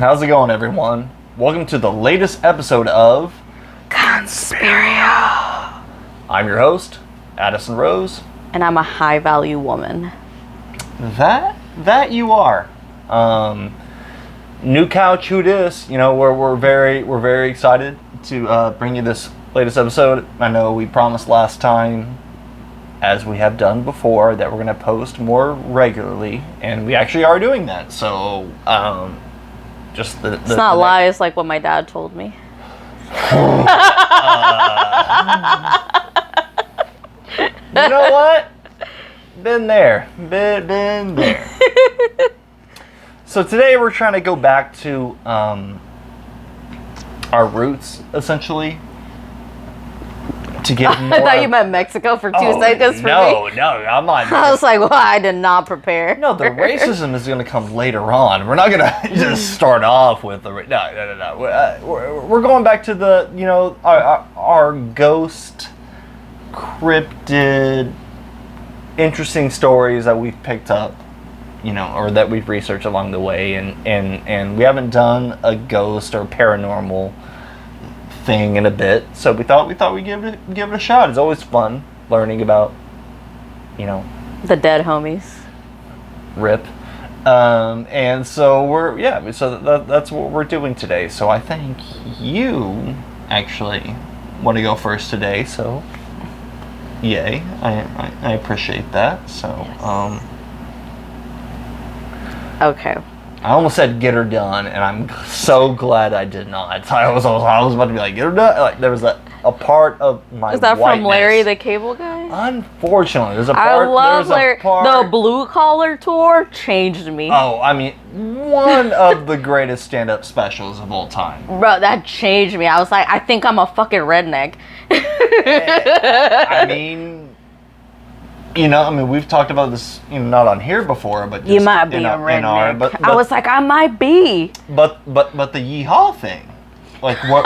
How's it going, everyone? Welcome to the latest episode of Conspirial. I'm your host, Addison Rose. And I'm a high-value woman. That you are. New couch, who dis? You know, we're very excited to bring you this latest episode. I know we promised last time, as we have done before, that we're going to post more regularly, and we actually are doing that. So, just it's not lies like what my dad told me. You know what? Been there. Been there. So today we're trying to go back to our roots, essentially. To get more. I thought you meant Mexico for 2 seconds for me. No, I'm not. I was like, well, I did not prepare. No, the racism is going to come later on. We're not going to just start off with the... No. We're going back to the, our ghost, cryptid, interesting stories that we've picked up, or that we've researched along the way. And we haven't done a ghost or paranormal thing in a bit, so we thought we'd give it a shot. It's always fun learning about, the dead homies. RIP. And so that's what we're doing today. So I think you actually want to go first today. So, yay! I appreciate that. So, yes. Okay. I almost said get her done, and I'm so glad I did not. I was about to be like, get her done. Like, there was a part of my Is that whiteness. from Larry the Cable Guy? Unfortunately, there's a part. I love Larry. The Blue Collar Tour changed me. Oh, I mean, one of the greatest stand-up specials of all time. Bro, that changed me. I was like, I think I'm a fucking redneck. I mean... we've talked about this, not on here before, but just you might be a redneck. But I was like, I might be. But the yeehaw thing, like where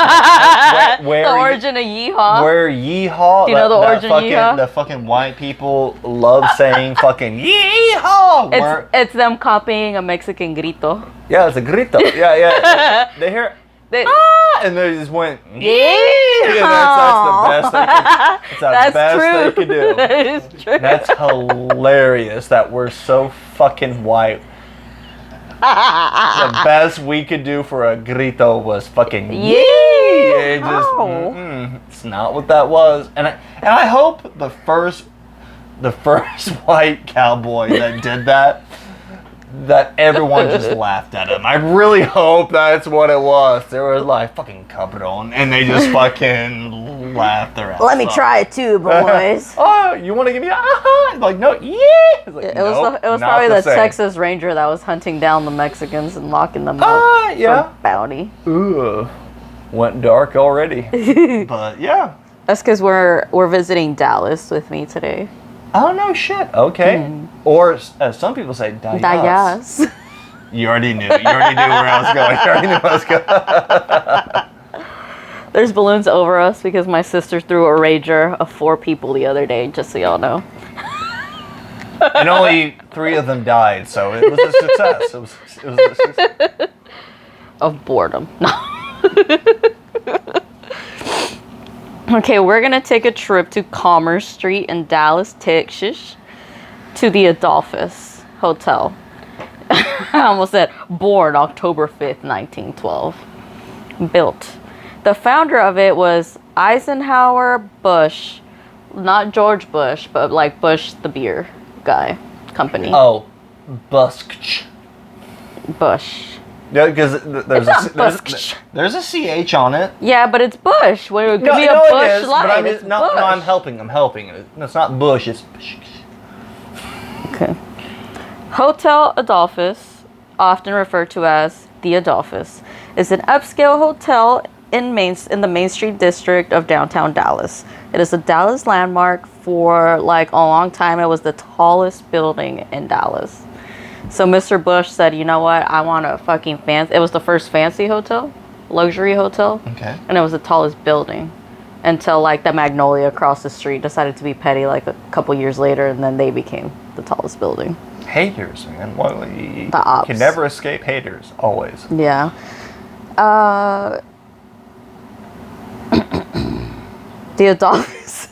the origin of yeehaw. Where yeehaw? Do you know the origin of yeehaw? The fucking white people love saying fucking yeehaw. It's them copying a Mexican grito. Yeah, it's a grito. Yeah. They hear. And they just went, yeah. That's the best they could do. That is true. That's hilarious that we're so fucking white. The best we could do for a grito was fucking it's not what that was. And I hope the first white cowboy that did that everyone just laughed at him. I really hope that's what it was. There was like fucking cabron, and they just fucking laughed their ass off. Let me try it too, boys. Oh, you want to give me like no, yeah. Like, it was probably the Texas Ranger that was hunting down the Mexicans and locking them up for bounty. Ooh, went dark already. But yeah, that's because we're visiting Dallas with me today. Oh, no shit. Okay. Or, as some people say, Dallas. You already knew. You already knew where I was going. You already knew where I was going. There's balloons over us because my sister threw a rager of 4 people the other day, just so y'all know. And only 3 of them died, so it was a success. It was a success. Of boredom. Okay, we're going to take a trip to Commerce Street in Dallas, Texas, to the Adolphus Hotel. I almost said born October 5th, 1912. Built. The founder of it was Eisenhower Bush. Not George Bush, but like Bush the beer guy company. Oh, Busk. Bush. Yeah, because there's a CH on it. Yeah, but it's Bush. Give me a Bush Light. It's no, I'm helping. It's not Bush. It's Bush. Okay. Hotel Adolphus, often referred to as the Adolphus, is an upscale hotel in the Main Street district of downtown Dallas. It is a Dallas landmark for like a long time. It was the tallest building in Dallas. So Mr. Bush said, you know what, I want a fucking fancy... It was the first fancy hotel, luxury hotel. Okay. And it was the tallest building until like the Magnolia across the street decided to be petty like a couple years later, and then they became the tallest building. Haters, man. Well, you The ops. can never escape haters. Always. Yeah. The Adolphus.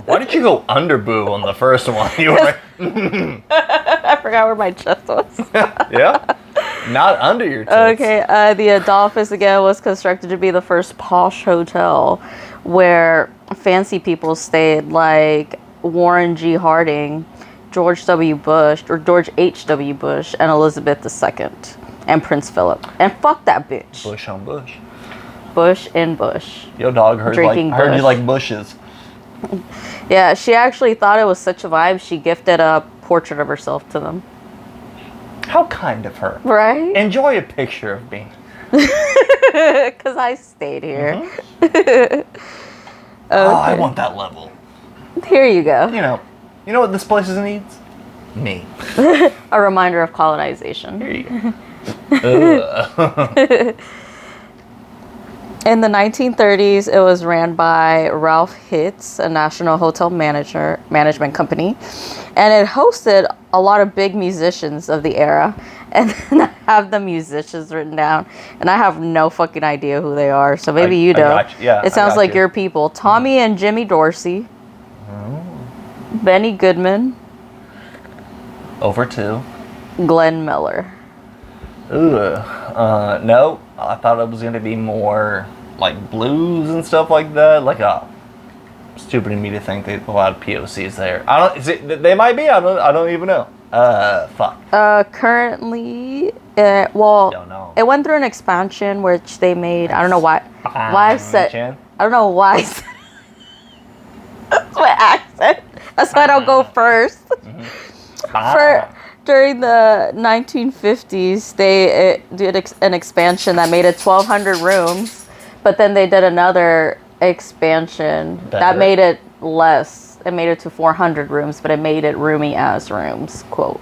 Why did you go under boob on the first one? You were like, I forgot where my chest was. yeah? Not under your tits. Okay, the Adolphus again was constructed to be the first posh hotel where fancy people stayed, like Warren G. Harding, George W. Bush, or George H.W. Bush, and Elizabeth II, and Prince Philip. And fuck that bitch. Bush on Bush. Bush and Bush. Yo, dog, heard Drinking I heard you Bush. like bushes. Yeah, she actually thought it was such a vibe, she gifted a portrait of herself to them. How kind of her. Right? Enjoy a picture of me. Because I stayed here. Mm-hmm. Oh, I want that level. Here you go. You know what this place needs? Me. A reminder of colonization. Here you go. In the 1930s, it was ran by Ralph Hitz, a national hotel management company, and it hosted a lot of big musicians of the era. And then I have the musicians written down, and I have no fucking idea who they are. So maybe you know. Yeah, it sounds like your people. Tommy and Jimmy Dorsey, Benny Goodman, Over 2. Glenn Miller. No, I thought it was gonna be more like blues and stuff like that. Like stupid of me to think they allowed POCs there. They might be. I don't even know. Fuck. Currently, well, Don't know. it went through an expansion which they made. I don't know why. Why I said. I don't know why. That's my accent. That's why I don't go first. During the 1950s, they did an expansion that made it 1,200 rooms, but then they did another expansion that made it less. It made it to 400 rooms, but it made it roomy ass rooms, quote.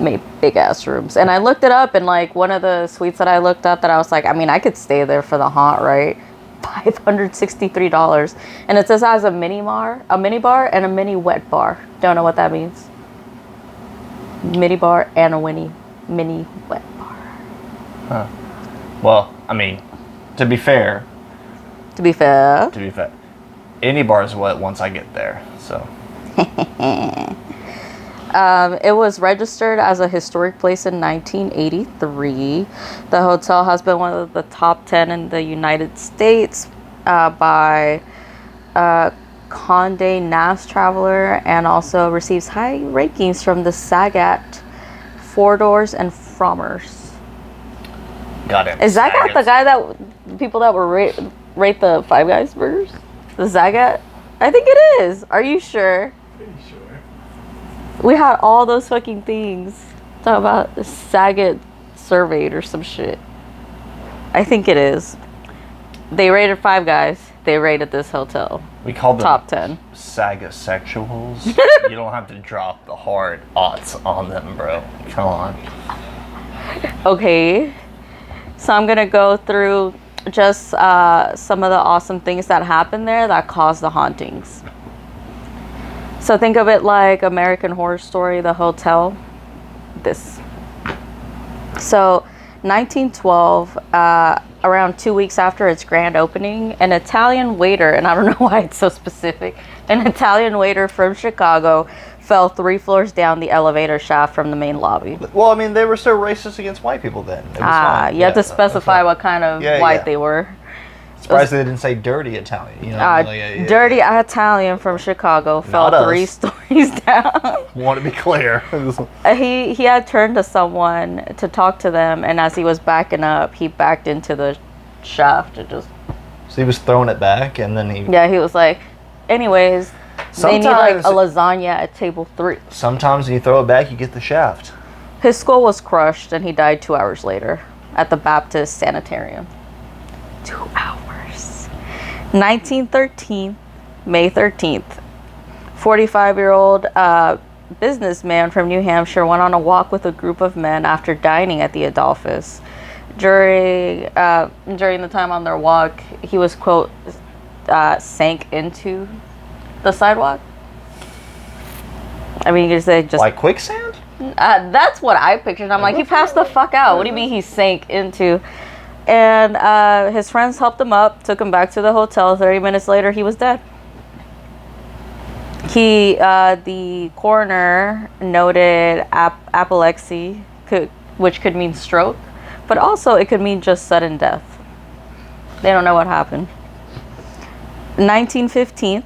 Made big ass rooms. And I looked it up, and like one of the suites that I looked up that I was like, I mean, I could stay there for the haunt, right? $563. And it says it has a mini bar, and a mini wet bar. Don't know what that means. Mini bar and a mini wet bar. Huh. Well, I mean, to be fair, any bar is wet once I get there. So. It was registered as a historic place in 1983. The hotel has been one of the top 10 in the United States by Condé Nast Traveler, and also receives high rankings from the Sagat, Four Doors, and Frommer's. Got it. Is Zagat the guy that people that were rate the Five Guys burgers? The Zagat? I think it is. Are you sure? Pretty sure. We had all those fucking things. Talk about the Sagat surveyed or some shit. I think it is. They rated Five Guys. They rated this hotel. We call them top 10. Saga sexuals. You don't have to drop the hard odds on them, bro. Come on. Okay. So I'm going to go through just some of the awesome things that happened there that caused the hauntings. So think of it like American Horror Story, the hotel. This. So 1912, around 2 weeks after its grand opening, an Italian waiter, and I don't know why it's so specific, an Italian waiter from Chicago fell 3 floors down the elevator shaft from the main lobby. Well, I mean, they were so racist against white people then. It was fine. You have to specify what kind of white they were. Surprised they didn't say dirty Italian. You know, dirty Italian from Chicago fell 3 stories down. Want to be clear. He had turned to someone to talk to them, and as he was backing up, he backed into the shaft and just. So he was throwing it back, and then he. Yeah, he was like, anyways, they need like a lasagna at table 3. Sometimes when you throw it back, you get the shaft. His skull was crushed, and he died 2 hours later at the Baptist Sanitarium. 2 hours. 1913, May 13th. 45-year-old businessman from New Hampshire went on a walk with a group of men after dining at the Adolphus. During the time on their walk, he was, quote, sank into the sidewalk. I mean, you say just like quicksand. That's what I pictured. I'm like, he passed the fuck out. What do you mean he sank into? And his friends helped him up, took him back to the hotel. 30 minutes later, he was dead. The coroner noted apoplexy, which could mean stroke, but also it could mean just sudden death. They don't know what happened. 1915,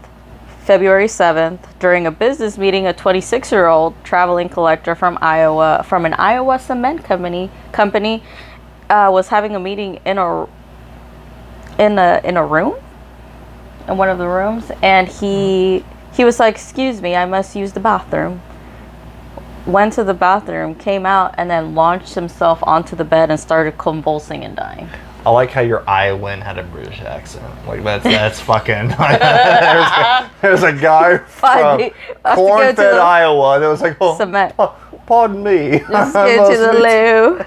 February 7th, during a business meeting, a 26-year-old traveling collector from an Iowa cement company, was having a meeting in a room, in one of the rooms, and he was like, "Excuse me, I must use the bathroom." Went to the bathroom, came out, and then launched himself onto the bed and started convulsing and dying. I like how your Iowan had a British accent. Like that's fucking. there's a guy from corn-fed Iowa that was like, "Oh, cement. Pardon me." Just get to the loo.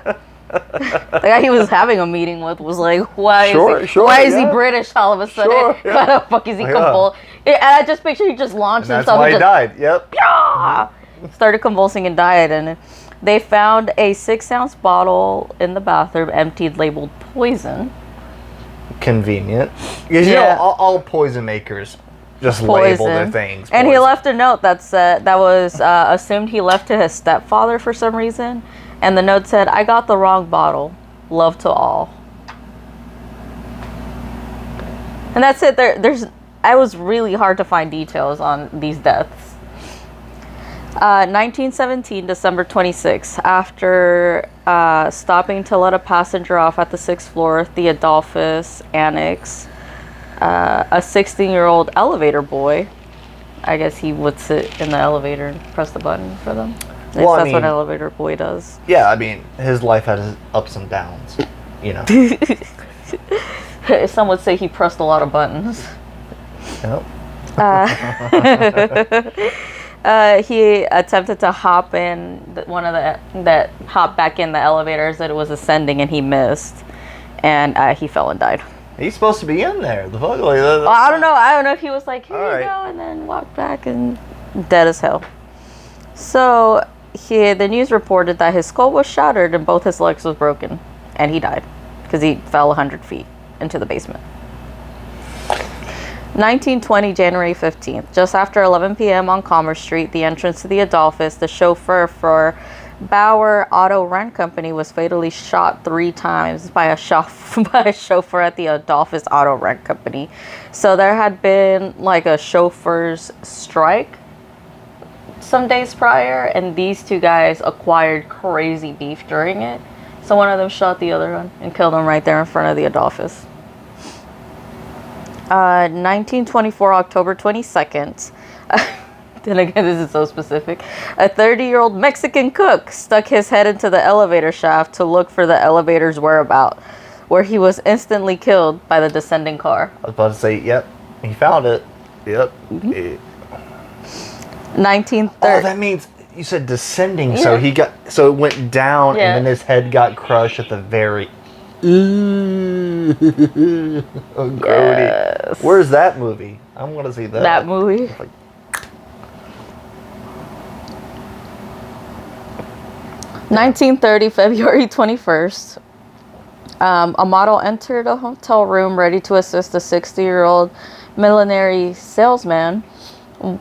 The guy he was having a meeting with was like, "Why is he British all of a sudden? Why the fuck is he convulsing?" And I just picture he just launched and himself. That's why he died. Yep. Started convulsing and died, and they found a 6-ounce bottle in the bathroom, emptied, labeled poison. Convenient. Because you know, all poison makers just label their things. And he left a note that was assumed he left to his stepfather for some reason. And the note said, "I got the wrong bottle. Love to all." And that's it. It was really hard to find details on these deaths. 1917, December 26th, after stopping to let a passenger off at the 6th floor, the Adolphus Annex, a 16-year-old elevator boy, I guess he would sit in the elevator and press the button for them. Well, that's what an elevator boy does. Yeah, I mean, his life had his ups and downs, you know. Some would say he pressed a lot of buttons. Yep. He attempted to hop in hop back in the elevators that it was ascending, and he missed, and he fell and died. He's supposed to be in there. The fuck? I don't know. I don't know if he was like, "Here you go," and then walked back and dead as hell. So the news reported that his skull was shattered and both his legs was broken, and he died because he fell 100 feet into the basement. 1920, January 15th, just after 11 p.m. on Commerce Street, the entrance to the Adolphus, the chauffeur for Bauer Auto Rent Company was fatally shot 3 times by a chauffeur at the Adolphus Auto Rent Company. So there had been like a chauffeur's strike some days prior, and these 2 guys acquired crazy beef during it. So one of them shot the other one and killed him right there in front of the Adolphus. 1924, October 22nd. Then again, this is so specific. A 30-year-old Mexican cook stuck his head into the elevator shaft to look for the elevator's whereabouts, where he was instantly killed by the descending car. I was about to say, yep, he found it. Yep. Mm-hmm. 1930. Oh, that means you said descending, so it went down, and then his head got crushed at the very. Ooh. Oh, grody. Yes. Where's that movie? I want to see that. That movie. 1930, February 21st. A model entered a hotel room ready to assist a 60-year-old millinery salesman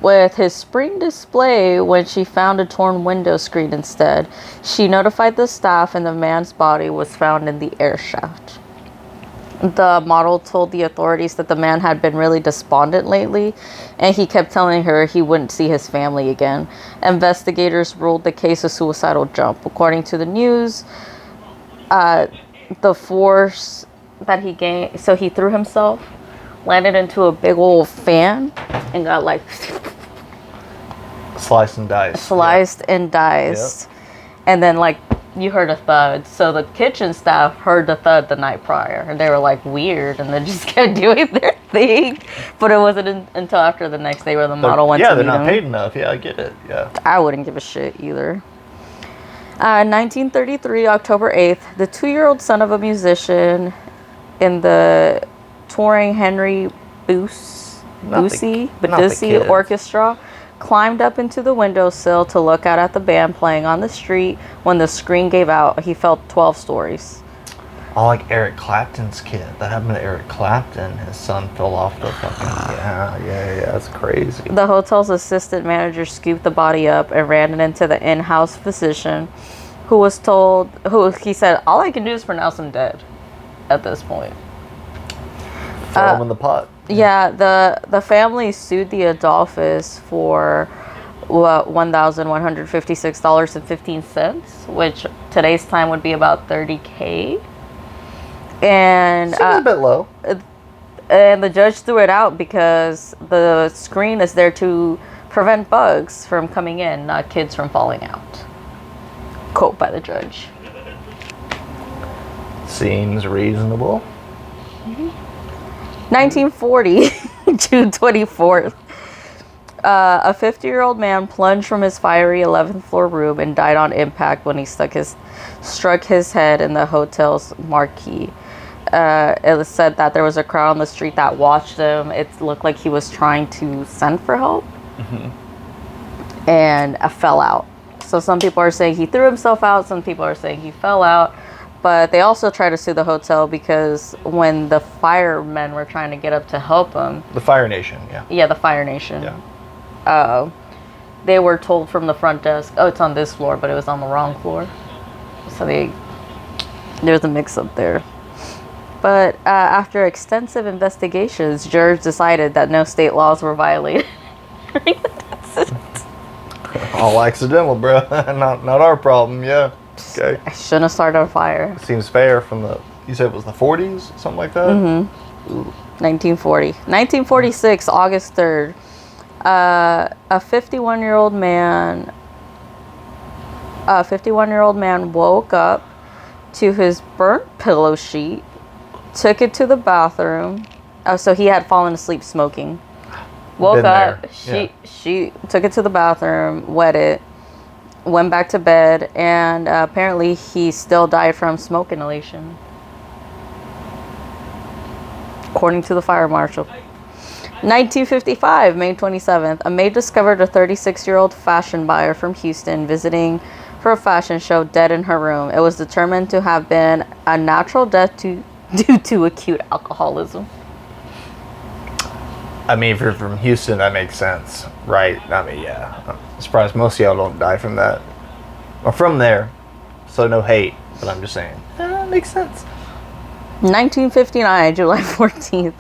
with his spring display when she found a torn window screen instead. She notified the staff, and the man's body was found in the air shaft. The model told the authorities that the man had been really despondent lately, and he kept telling her he wouldn't see his family again. Investigators ruled the case a suicidal jump. According to the news, the force that he gained, so he threw himself, landed into a big old fan, and got like sliced and diced. Yep. And then like you heard a thud. So the kitchen staff heard the thud the night prior, and they were like weird, and they just kept doing their thing. But it wasn't until after the next day where the model went to meet him. Yeah, they're not paid enough. Yeah, I get it. Yeah. I wouldn't give a shit either. 1933, October 8th, the 2-year-old son of a musician in the touring Henry Boosie Orchestra climbed up into the windowsill to look out at the band playing on the street. When the screen gave out, he fell 12 stories. Oh, like Eric Clapton's kid. That happened to Eric Clapton. His son fell off the fucking... Yeah, that's crazy. The hotel's assistant manager scooped the body up and ran it into the in-house physician, who he said, all I can do is pronounce him dead at this point. Throw him in the pot. Yeah, the family sued the Adolphus for $1,156.15, which today's time would be about $30,000. And seems a bit low. And the judge threw it out because the screen is there to prevent bugs from coming in, not kids from falling out. Quote by the judge. Seems reasonable. 1940, June 24th. A 50-year-old man plunged from his fiery 11th floor room and died on impact when he struck his head in the hotel's marquee. It was said that there was a crowd on the street that watched him. It looked like he was trying to send for help. And fell out. So some people are saying he threw himself out. Some people are saying he fell out. But they also tried to sue the hotel because when the firemen were trying to get up to help him... The Fire Nation, yeah. Yeah, the Fire Nation. Yeah. They were told from the front desk, oh, it's on this floor, but it was on the wrong floor. So there's a mix-up there. But after extensive investigations, jurors decided that no state laws were violated during the death sentence. All accidental, bro. not our problem, yeah. Okay. I shouldn't have started a fire. Seems fair from you said it was the 40s, something like that? 1940. 1946, August 3rd. A 51-year-old man woke up to his burnt pillow sheet, took it to the bathroom. Oh, so he had fallen asleep smoking. Woke up, she took it to the bathroom, wet it, went back to bed, and apparently he still died from smoke inhalation, according to the fire marshal. 1955, May 27th, a maid discovered a 36-year-old fashion buyer from Houston visiting for a fashion show dead in her room. It was determined to have been a natural death due to acute alcoholism. I mean, if you're from Houston, that makes sense, right? I mean, yeah. I'm surprised most of y'all don't die from that. I'm from there, so no hate, but I'm just saying. It makes sense. 1959, July 14th.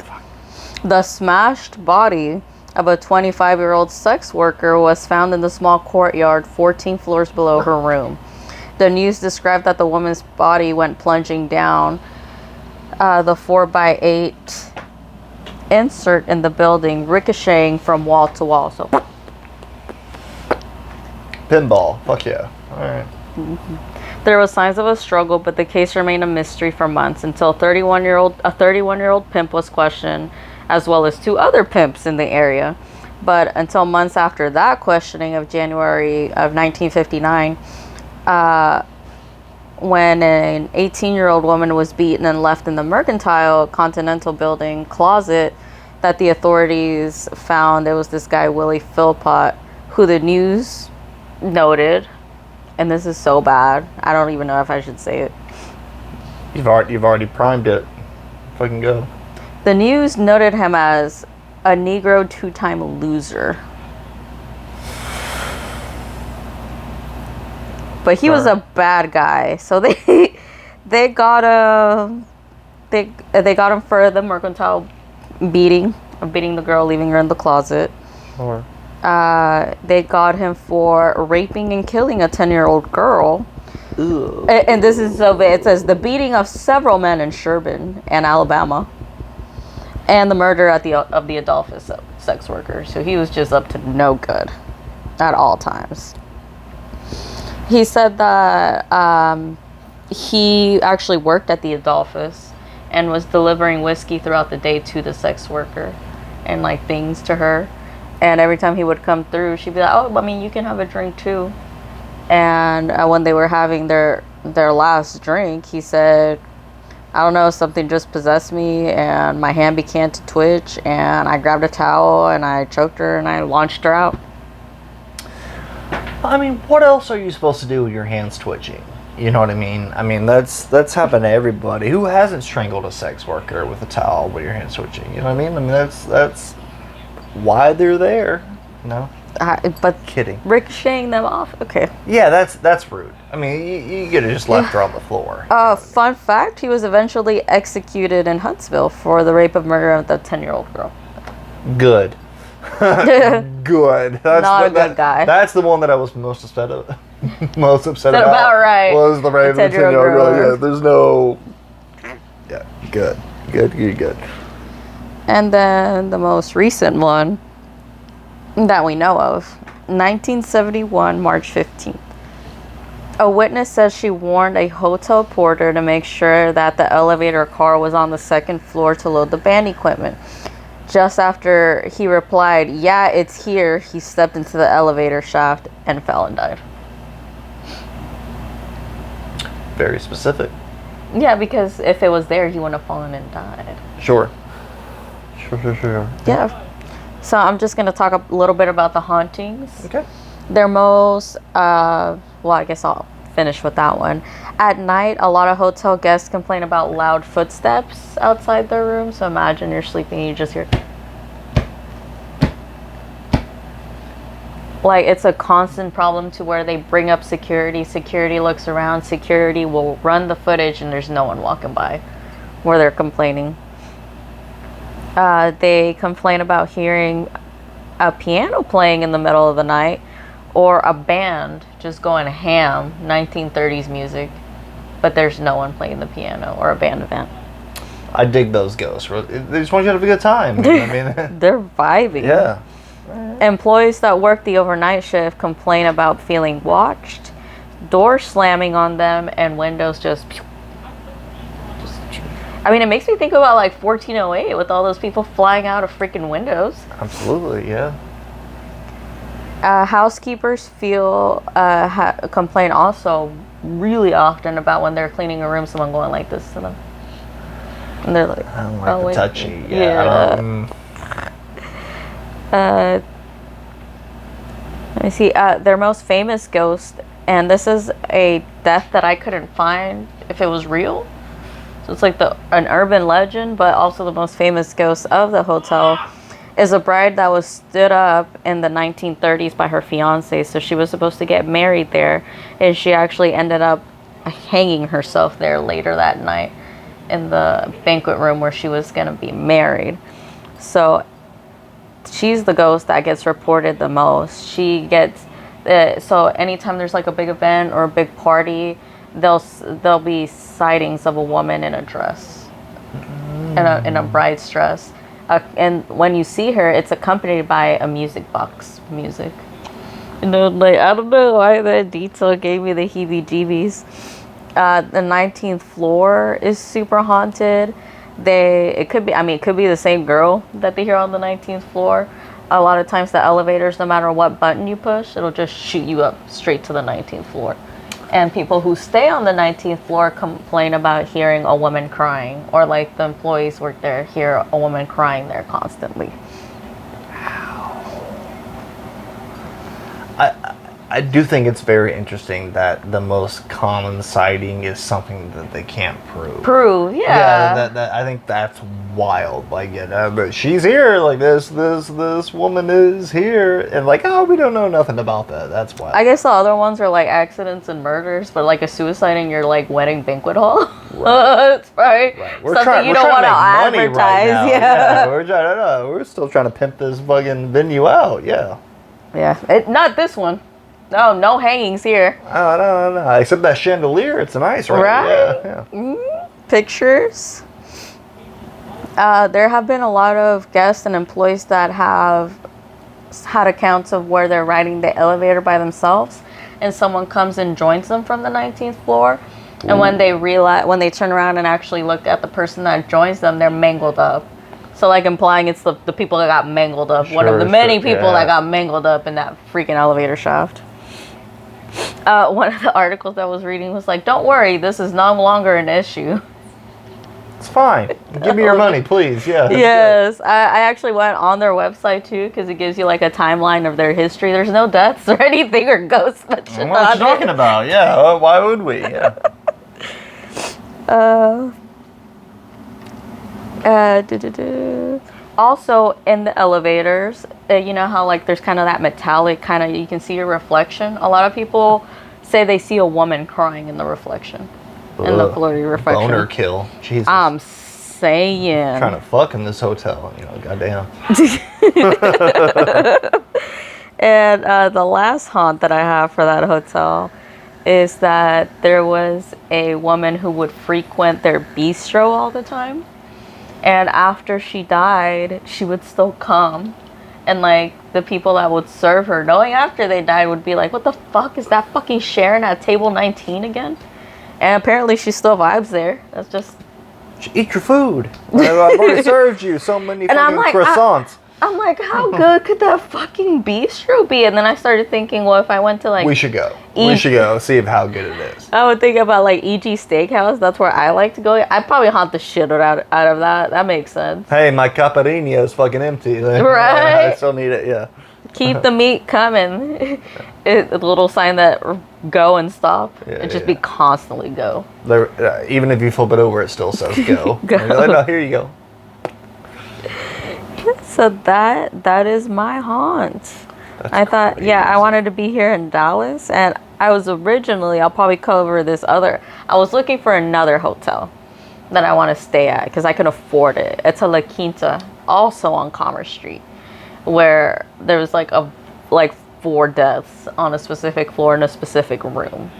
The smashed body of a 25-year-old sex worker was found in the small courtyard 14 floors below her room. The news described that the woman's body went plunging down the 4x8 insert in the building, ricocheting from wall to wall. So, pinball, fuck yeah. All right. There were signs of a struggle, but the case remained a mystery for months until a 31-year-old pimp was questioned, as well as two other pimps in the area. But until months after that questioning of January of 1959, when an 18-year-old woman was beaten and left in the Mercantile Continental building closet, that the authorities found there was this guy, Willie Philpott, who the news noted, and this is so bad, I don't even know if I should say it. You've already primed it. Fucking go. The news noted him as a Negro two-time loser. But he was a bad guy, so they got him for the Mercantile beating the girl, leaving her in the closet. Or They got him for raping and killing a 10-year-old girl. Ew. And this is so bad. It says the beating of several men in Sherburne and Alabama, and the murder of the Adolphus sex worker. So he was just up to no good at all times. He said that he actually worked at the Adolphus and was delivering whiskey throughout the day to the sex worker and like things to her. And every time he would come through, she'd be like, "Oh, I mean, you can have a drink too." And when they were having their last drink, he said, "I don't know, something just possessed me and my hand began to twitch and I grabbed a towel and I choked her and I launched her out." I mean, what else are you supposed to do with your hands twitching? You know what I mean? I mean, that's happened to everybody. Who hasn't strangled a sex worker with a towel with your hands twitching? You know what I mean? I mean, that's why they're there. You know? But kidding. Ricocheting them off? Okay. Yeah, that's rude. I mean, you could have just left her on the floor. Fun fact, he was eventually executed in Huntsville for the rape of murder of the 10-year-old girl. Good. Good. That's Not a good guy. That's the one that I was most upset about. Most upset about right. Was the rape of the 10-year-old 10-year-old girl. girl. Yeah, there's no. Yeah, good. Good. And then the most recent one that we know of, 1971, March 15th. A witness says she warned a hotel porter to make sure that the elevator car was on the second floor to load the band equipment. Just after he replied, "Yeah, it's here," he stepped into the elevator shaft and fell and died. Very specific. Yeah, because if it was there, he wouldn't have fallen and died. Sure. Yeah. So I'm just going to talk a little bit about the hauntings. Okay. They're most, well, I guess I'll finish with that one. At night, a lot of hotel guests complain about loud footsteps outside their room. So imagine you're sleeping and you just hear... Like, it's a constant problem to where they bring up security. Security looks around. Security will run the footage and there's no one walking by where they're complaining. They complain about hearing a piano playing in the middle of the night or a band just going ham, 1930s music, but there's no one playing the piano or a band event. I dig those ghosts. They just want you to have a good time. I mean, they're vibing. Yeah. Employees that work the overnight shift complain about feeling watched, doors slamming on them, and windows just... I mean, it makes me think about like 1408 with all those people flying out of freaking windows. Absolutely, yeah. Housekeepers complain also really often about when they're cleaning a room, someone going like this to them. And they're like, I don't like the wait. touchy. Yeah. Let me see. Their most famous ghost, and this is a death that I couldn't find if it was real. So it's like an urban legend, but also the most famous ghost of the hotel is a bride that was stood up in the 1930s by her fiance. So she was supposed to get married there, and she actually ended up hanging herself there later that night in the banquet room where she was going to be married. So she's the ghost that gets reported the most. She gets so anytime there's like a big event or a big party, there'll be sightings of a woman in a dress, in a bride's dress, and when you see her, it's accompanied by a music box, music. You know, like, I don't know why that detail gave me the heebie-jeebies. The 19th floor is super haunted. It could be the same girl that they hear on the 19th floor. A lot of times the elevators, no matter what button you push, it'll just shoot you up straight to the 19th floor. And people who stay on the 19th floor complain about hearing a woman crying, or like the employees work there hear a woman crying there constantly. I do think it's very interesting that the most common sighting is something that they can't prove. Yeah. That I think that's wild. Like, but she's here. Like this woman is here, and like, oh, we don't know nothing about that. That's wild. I guess the other ones are like accidents and murders, but like a suicide in your like wedding banquet hall. Right. That's right. We're something you don't want to advertise. Right Yeah. We're still trying to pimp this fucking venue out. Yeah. Yeah. Not this one. No hangings here. Oh, no. Except that chandelier, it's nice, right? Right? Yeah. Pictures. There have been a lot of guests and employees that have had accounts of where they're riding the elevator by themselves, and someone comes and joins them from the 19th floor. Ooh. And when they turn around and actually look at the person that joins them, they're mangled up. So, like, implying it's the people that got mangled up. One of the many people that got mangled up in that freaking elevator shaft. One of the articles I was reading was like, don't worry, this is no longer an issue. It's fine. Give me your money, please. Yeah. Yes, I actually went on their website too because it gives you like a timeline of their history. There's no deaths or anything or ghosts mentioned. What are you talking about? Yeah. Why would we? Yeah. Also, in the elevators, you know how like there's kind of that metallic kind of, you can see your reflection. A lot of people say they see a woman crying in the reflection, in the blurry reflection. Boner kill. Jesus. I'm saying. Trying to fuck in this hotel, goddamn. And the last haunt that I have for that hotel is that there was a woman who would frequent their bistro all the time. And after she died, she would still come. And like the people that would serve her, knowing after they died, would be like, what the fuck is that fucking Sharon at table 19 again? And apparently she still vibes there. That's just... Eat your food. I've already served you so many fucking croissants. I'm like, how good could that fucking bistro be? And then I started thinking, well, if I went to like... We should go. We should go see how good it is. I would think about like E.G. Steakhouse. That's where I like to go. I'd probably haunt the shit out of that. That makes sense. Hey, my caparino is fucking empty. Right? I still need it, yeah. Keep the meat coming. A little sign that go and stop. It just be constantly go. Even if you flip it over, it still says go. Go. Like, no, here you go. So that is my haunt. I thought, I wanted to be here in Dallas, and I was originally, I'll probably cover this other, I was looking for another hotel that I want to stay at because I can afford it. It's a La Quinta, also on Commerce Street, where there was like 4 deaths on a specific floor in a specific room.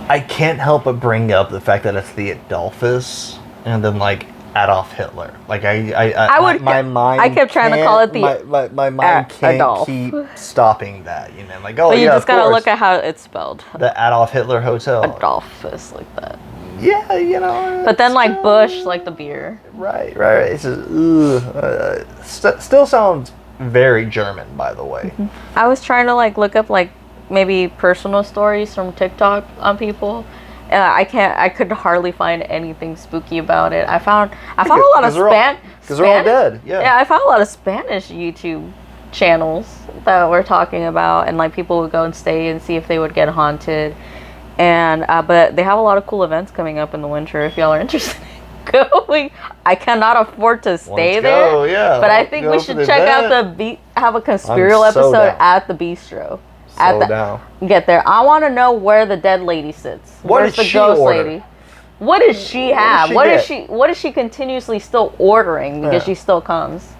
I can't help but bring up the fact that it's the Adolphus, and then like Adolf Hitler. Like my mind. I kept trying to call it the my mind can't Adolf. keep stopping that. Like but you just gotta look at how it's spelled. The Adolf Hitler Hotel. Adolphus, like that. Yeah, But then like Bush, like the beer. Right. It's just still sounds very German, by the way. Mm-hmm. I was trying to like look up like maybe personal stories from TikTok on people. I could hardly find anything spooky about it. I found a lot of Spanish. Because they're all dead. Yeah, I found a lot of Spanish YouTube channels that were talking about, and like people would go and stay and see if they would get haunted. And but they have a lot of cool events coming up in the winter. If y'all are interested in going, I cannot afford to stay there. Go, yeah. But I think we should check out have a Conspirial episode at the bistro. Get there. I want to know where the dead lady sits. Where's the ghost lady? What does she have? What is she continuously still ordering because she still comes?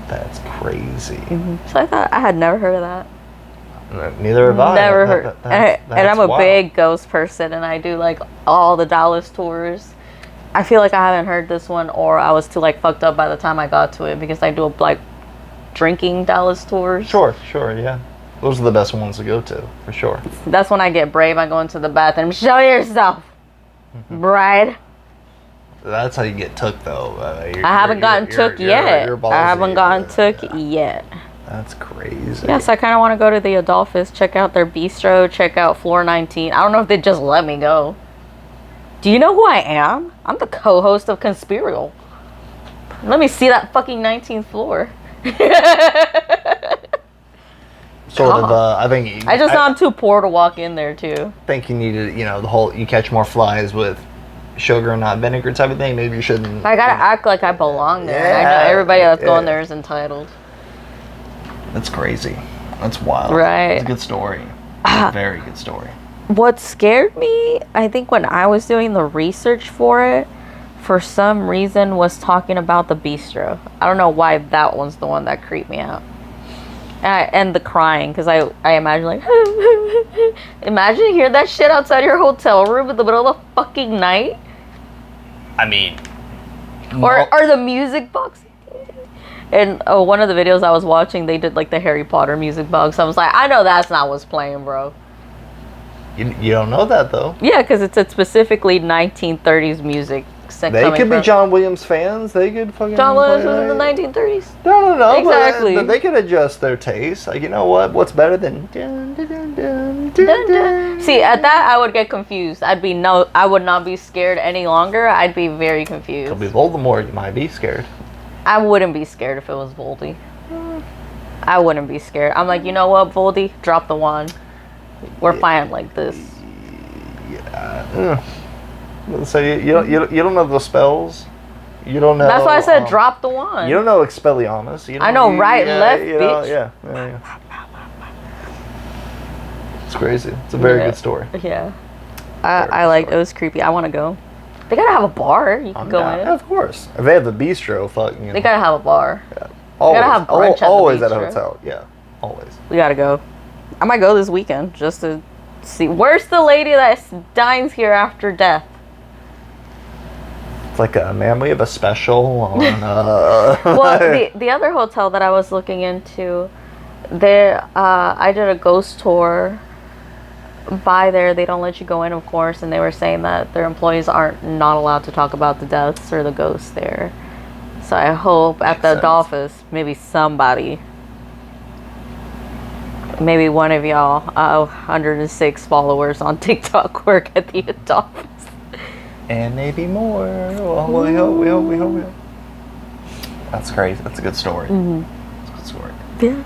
That's crazy. Mm-hmm. So I thought I had never heard of that. Neither have I. Never heard. And I'm a big ghost person, and I do like all the Dallas tours. I feel like I haven't heard this one, or I was too like fucked up by the time I got to it because I do like drinking Dallas tours. Sure, yeah. Those are the best ones to go to, for sure. That's when I get brave. I go into the bathroom. Show yourself, bride. That's how you get took, though. I haven't gotten took yet. I haven't gotten took yet. That's crazy. Yes, I kind of want to go to the Adolphus, check out their bistro, check out floor 19. I don't know if they just let me go. Do you know who I am? I'm the co-host of Conspirial. Let me see that fucking 19th floor. I think. I just know I'm too poor to walk in there too. I think you need to, the whole you catch more flies with sugar and not vinegar type of thing. Maybe you shouldn't. I gotta act like I belong there. Yeah, I know everybody that's going there is entitled. That's crazy. That's wild. Right. It's a good story. It's a very good story. What scared me, I think, when I was doing the research for it, for some reason, was talking about the bistro. I don't know why that one's the one that creeped me out. And the crying, because I imagine like, imagine you hear that shit outside your hotel room in the middle of the fucking night. I mean, or the music box. And one of the videos I was watching, they did like the Harry Potter music box. I was like, I know that's not what's playing, bro. You don't know that though. Yeah, because it's a specifically 1930s music. They could be John Williams fans. They could fucking. John Williams was in the 1930s. No. Exactly. But they could adjust their taste. Like, you know what? What's better than dun, dun, dun, dun, See, at that I would get confused. I would not be scared any longer. I'd be very confused. It'll be Voldemort. You might be scared. I wouldn't be scared if it was Voldy. I wouldn't be scared. I'm like, you know what, Voldy? Drop the wand. We're fine like this. Yeah. So you don't know the spells. You don't know. That's why I said drop the wand. You don't know Expelliarmus. I know right and left, bitch. Yeah. It's crazy. It's a very good story. Yeah. I like it. It was creepy. I want to go. They gotta have a bar. You can go in. Yeah, of course. If they have a bistro, fucking. They gotta have a bar. Yeah. Always. They gotta have brunch always at the at a bistro. hotel. Yeah. Always. We gotta go. I might go this weekend just to see. Where's the lady that dines here after death? It's like, man, we have a special on. Well, the other hotel that I was looking into, there, I did a ghost tour. By there, they don't let you go in, of course, and they were saying that their employees aren't not allowed to talk about the deaths or the ghosts there. So I hope at the Adolphus, maybe somebody, maybe one of y'all, 106 followers on TikTok work at the Adolphus. And maybe more. Well, we hope. That's crazy. That's a good story. Mm-hmm. That's a good story. Yeah.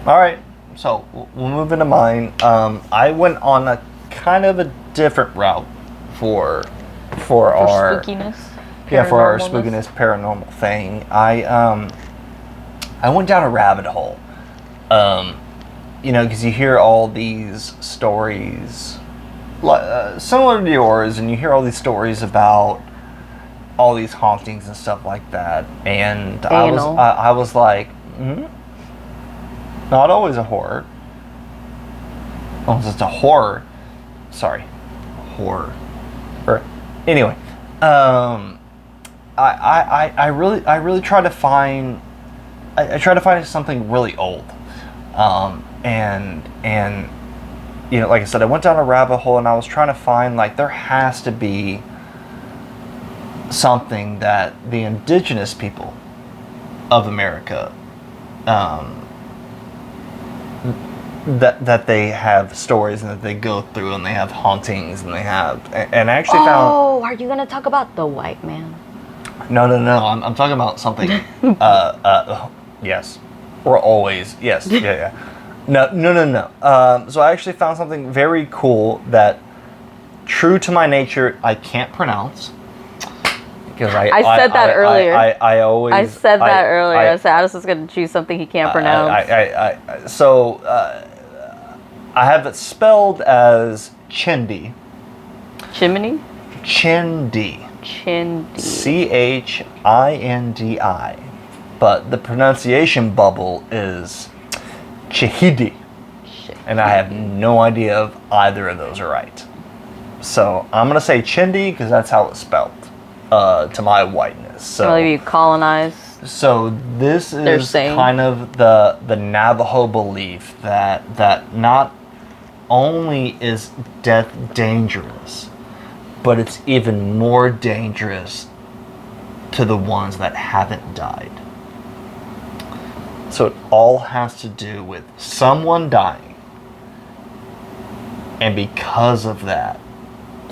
All right. So we'll move into mine. I went on a kind of a different route for our spookiness. For our spookiness paranormal thing. I went down a rabbit hole. Because you hear all these stories, similar to yours, and you hear all these stories about all these hauntings and stuff like that. And I was like, not always a horror. Oh, it's just a horror. Sorry, horror. Anyway, I really try to find. I try to find something really old, and like I said, I went down a rabbit hole and I was trying to find there has to be something that the indigenous people of America, that they have stories and that they go through and they have hauntings and they have and I actually found. Oh, are you gonna talk about the white man? No. I'm talking about something. Yes, or always. Yes. Yeah. No. So I actually found something very cool that, true to my nature, I can't pronounce. Because I said that earlier. I said that earlier. I said Alice is going to choose something he can't pronounce. So I have it spelled as Chindi. Chimney? Chindi. Chindi. Chindi. But the pronunciation bubble is Chihidi. And I have no idea if either of those are right. So I'm going to say Chindi because that's how it's spelled. To my whiteness. So Probably colonized. So this is kind of the Navajo belief that not only is death dangerous, but it's even more dangerous to the ones that haven't died. So it all has to do with someone dying, and because of that,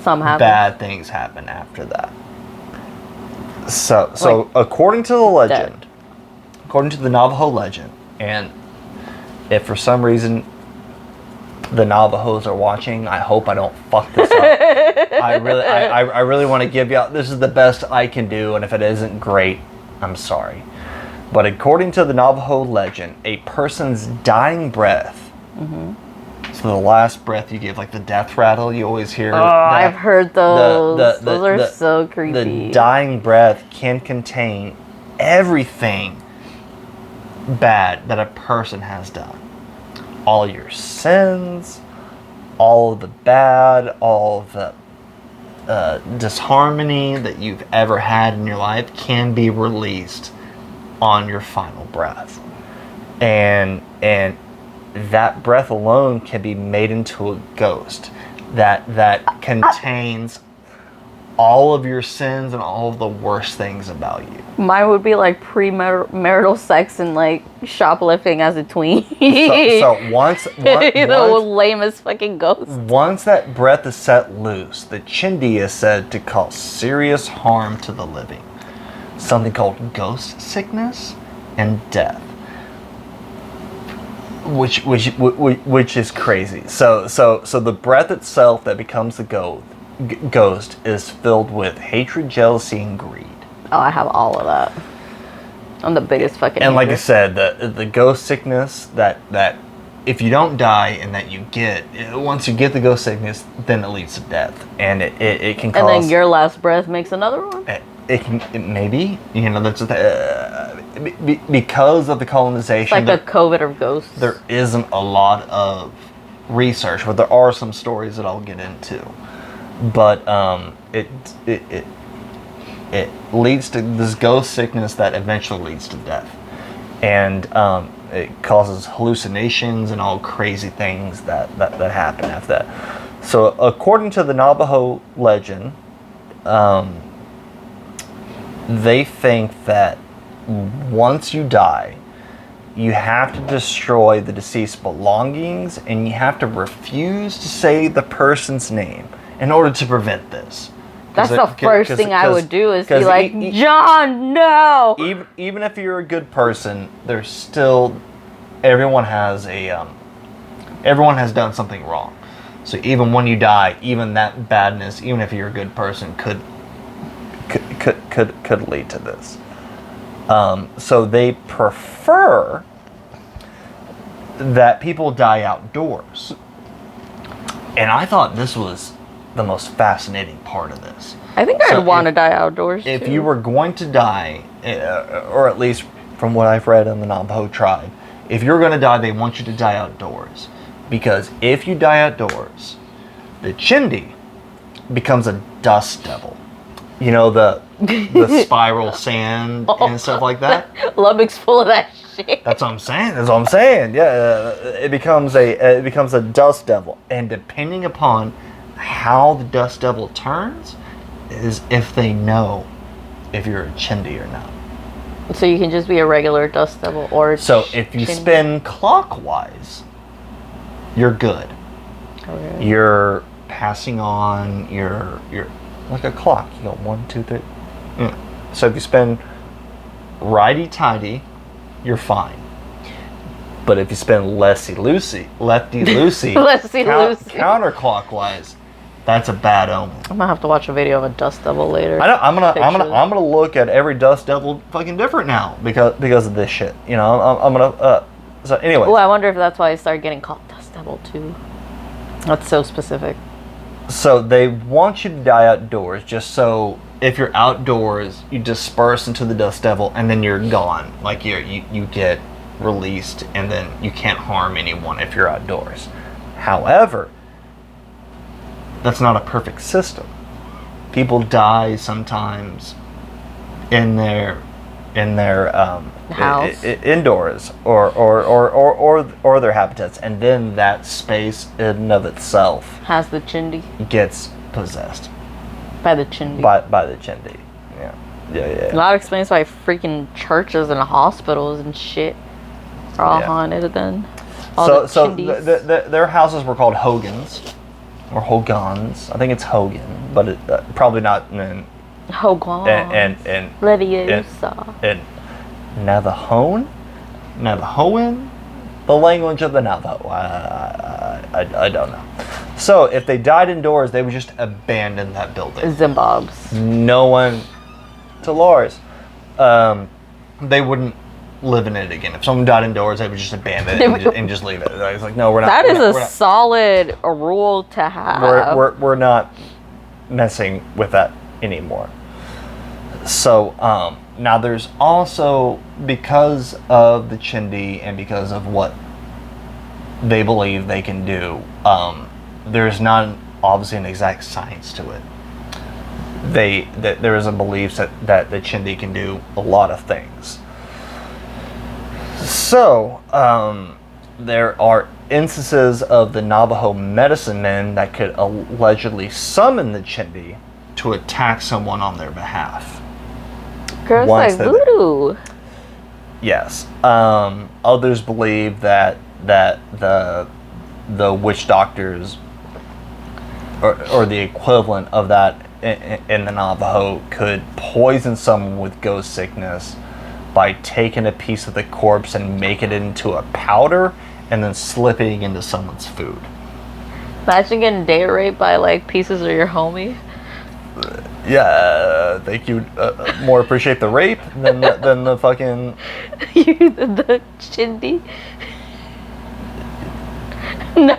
bad things happen after that. So according to the legend, according to the Navajo legend, and if for some reason the Navajos are watching, I hope I don't fuck this up. I really want to give you this is the best I can do, and if it isn't great, I'm sorry. But according to the Navajo legend, a person's dying breath, so the last breath you give, like the death rattle you always hear. Oh, I've heard those. Those are so creepy. The dying breath can contain everything bad that a person has done. All your sins, all of the bad, all of the disharmony that you've ever had in your life can be released on your final breath. And that breath alone can be made into a ghost that contains all of your sins and all of the worst things about you. Mine would be like premarital sex and like shoplifting as a tween. So once The lamest fucking ghost. once that breath is set loose, the Chindi is said to cause serious harm to the living. Something called ghost sickness and death. Which is crazy. So the breath itself that becomes the ghost is filled with hatred, jealousy, and greed. Oh, I have all of that. I'm the biggest fucking. And like I said, the ghost sickness that if you don't die and that you get, once you get the ghost sickness, then it leads to death, and it can cause. And then your last breath makes another one. Maybe that's because of the colonization. It's like a COVID of ghosts. There isn't a lot of research, but there are some stories that I'll get into. But it leads to this ghost sickness that eventually leads to death, and it causes hallucinations and all crazy things that happen after that. So according to the Navajo legend, they think that once you die, you have to destroy the deceased's belongings, and you have to refuse to say the person's name in order to prevent this. That's the first thing I would do is be like, John, no! Even if you're a good person, there's still, everyone has done something wrong. So even when you die, even that badness, even if you're a good person, could lead to this. So they prefer that people die outdoors. And I thought this was the most fascinating part of this. I think I'd want to die outdoors, If too. you were going to die, or at least from what I've read in the Navajo tribe, if you're going to die, they want you to die outdoors. Because if you die outdoors, the Chindi becomes a dust devil. You know, the spiral sand and stuff like that? Lubbock's full of that shit. That's what I'm saying. Yeah, it becomes a dust devil, and depending upon how the dust devil turns, is if they know if you're a Chindi or not. So you can just be a regular dust devil or. So if you spin clockwise, you're good. Okay. You're passing on. You're like a clock. You go 1, 2, 3. Yeah. So if you spin righty-tighty, you're fine. But if you spin lefty-loosey, counterclockwise, that's a bad omen. I'm gonna have to watch a video of a dust devil later. I'm gonna look at every dust devil fucking different now because of this shit. You know, I'm gonna. So anyway. Oh, I wonder if that's why I started getting called dust devil too. That's so specific. So they want you to die outdoors, just so if you're outdoors, you disperse into the dust devil, and then you're gone. Like you get released, and then you can't harm anyone if you're outdoors. However, that's not a perfect system. People die sometimes in their house, indoors, or their habitats, and then that space in and of itself has the Chindi gets possessed by the Chindi. By the Chindi. Yeah. That explains why freaking churches and hospitals and shit are all haunted then. So their houses were called Hogans or Hogans. I think it's Hogan, but it, probably not in Hogan and Leviosa and Navajoan, the language of the Navajo. I don't know. So if they died indoors, they would just abandon that building. Zimbabwe's. No one, Dolores, they wouldn't live in it again. If someone died indoors, they would just abandon it and just leave it. It's like, no, we're not. That is a solid rule to have. We're not messing with that anymore. So now there's also, because of the Chindi and because of what they believe they can do, there's not obviously an exact science to it. There is a belief that the Chindi can do a lot of things. So there are instances of the Navajo medicine men that could allegedly summon the Chindi to attack someone on their behalf. Girls like voodoo. Yes. Others believe that the witch doctors or the equivalent of that in the Navajo could poison someone with ghost sickness by taking a piece of the corpse and make it into a powder and then slipping into someone's food. Imagine getting date raped by like pieces of your homie. Yeah, think you more appreciate the rape than the fucking the Chindi. No.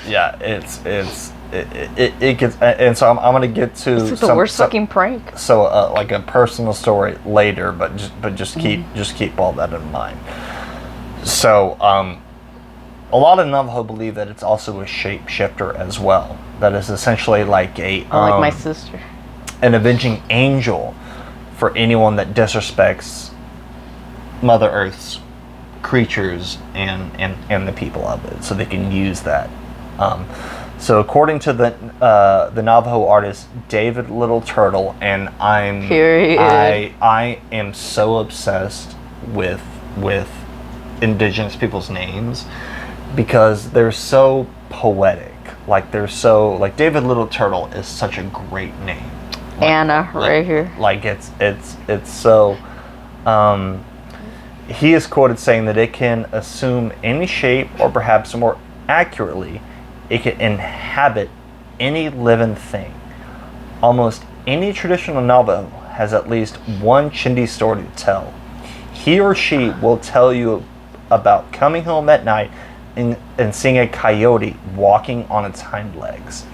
Yeah, it gets, and so I'm gonna get to this is the worst fucking prank. So like a personal story later, but just keep all that in mind. So a lot of Navajo believe that it's also a shapeshifter as well. That is essentially like like my sister, an avenging angel for anyone that disrespects Mother Earth's creatures and the people of it, so they can use that. So according to the Navajo artist David Little Turtle, and I am so obsessed with indigenous people's names because they're so poetic. Like David Little Turtle is such a great name. Anna, right here. Like it's so. He is quoted saying that it can assume any shape, or perhaps more accurately, it can inhabit any living thing. Almost any traditional Navajo has at least one Chindi story to tell. He or she will tell you about coming home at night and seeing a coyote walking on its hind legs.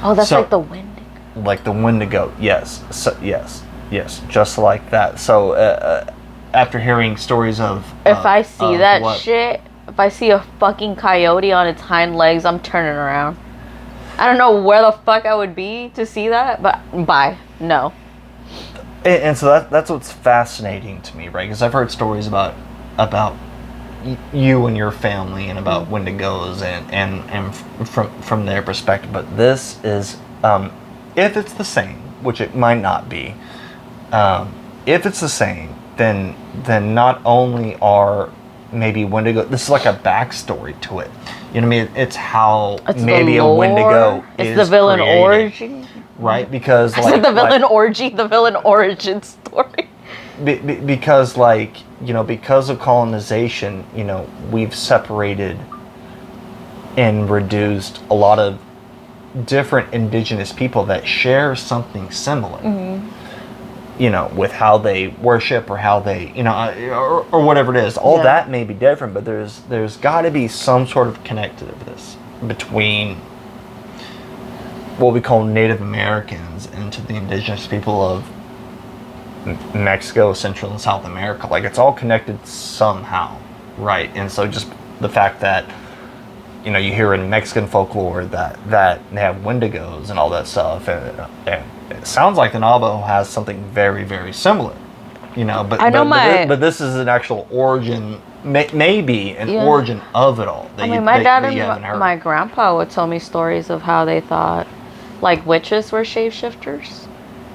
Oh, that's like the Wendigo. Like the Wendigo, yes. So, yes, just like that. So after hearing stories of... If I see that shit, if I see a fucking coyote on its hind legs, I'm turning around. I don't know where the fuck I would be to see that, but bye. No. And so that's what's fascinating to me, right? Because I've heard stories about you and your family and about Wendigos and from their perspective, but this is if it's the same, which it might not be, if it's the same, then not only are maybe Wendigo, this is like a backstory to it, you know what I mean? It's how it's maybe a Wendigo is the villain origin, right? Because like the villain orgy, the villain origin story. Because because of colonization, we've separated and reduced a lot of different indigenous people that share something similar. With how they worship or how they, or whatever it is. All that may be different, but there's got to be some sort of connectiveness between what we call Native Americans and to the indigenous people of Mexico, Central and South America. Like, it's all connected somehow, right? And so just the fact that you hear in Mexican folklore that they have Wendigos and all that stuff, and it sounds like the Navajo has something very, very similar, but this is an actual origin, maybe an origin of it all. My dad and my grandpa would tell me stories of how they thought like witches were shapeshifters.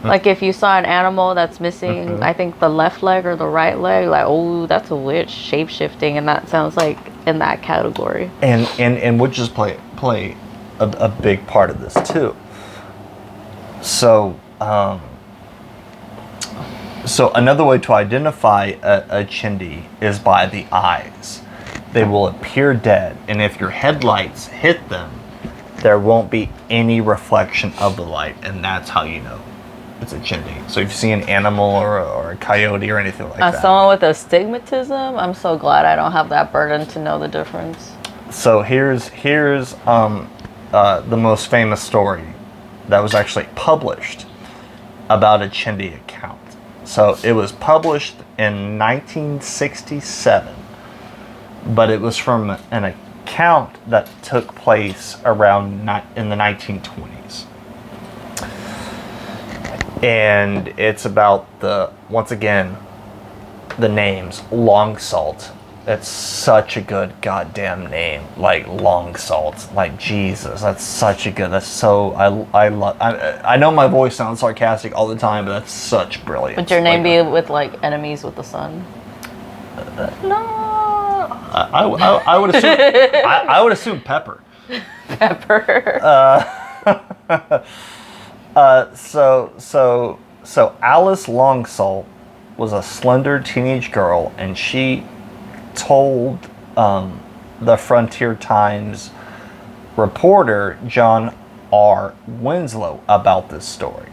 Like if you saw an animal that's missing, I think the left leg or the right leg, like, oh, that's a witch shape-shifting, and that sounds like in that category. And witches play a big part of this too. So another way to identify a Chindi is by the eyes. They will appear dead, and if your headlights hit them, there won't be any reflection of the light, and that's how you know it's a Chindi. So if you see an animal or a coyote or anything like that. Someone with astigmatism, I'm so glad I don't have that burden to know the difference. So here's the most famous story that was actually published about a Chindi account. So it was published in 1967, but it was from an account that took place around in the 1920s. And it's about once again, the names Long Salt, It's such a good goddamn name. Like Long Salt. Like Jesus, that's such a good. That's so I love. I know my voice sounds sarcastic all the time, but that's such brilliant. Would your name be with like enemies with the sun? No. I would assume. I would assume Pepper. Pepper. So Alice Longsalt was a slender teenage girl, and she told the Frontier Times reporter John R. Winslow about this story.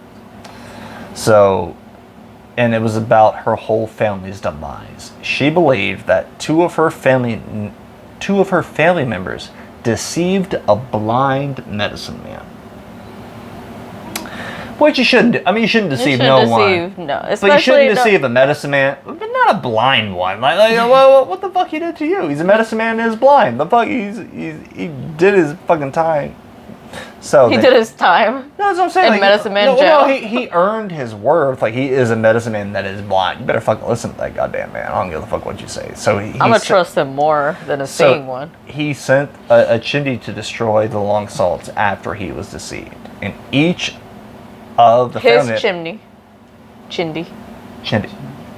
So, and it was about her whole family's demise. She believed that two of her family members deceived a blind medicine man. Which you shouldn't do. I mean, you shouldn't deceive no one. No, but you shouldn't deceive a medicine man, but not a blind one. Like what the fuck he did to you? He's a medicine man and is blind. The fuck, he did his fucking time. So he did his time. No, that's what I'm saying. In medicine man jail. No, he earned his worth. Like, he is a medicine man that is blind. You better fucking listen to that goddamn man. I don't give a fuck what you say. So I'm gonna trust him more than a seeing one. He sent a Chindi to destroy the Long Salts after he was deceived, and each of the his chimney, Chindi. Chindi.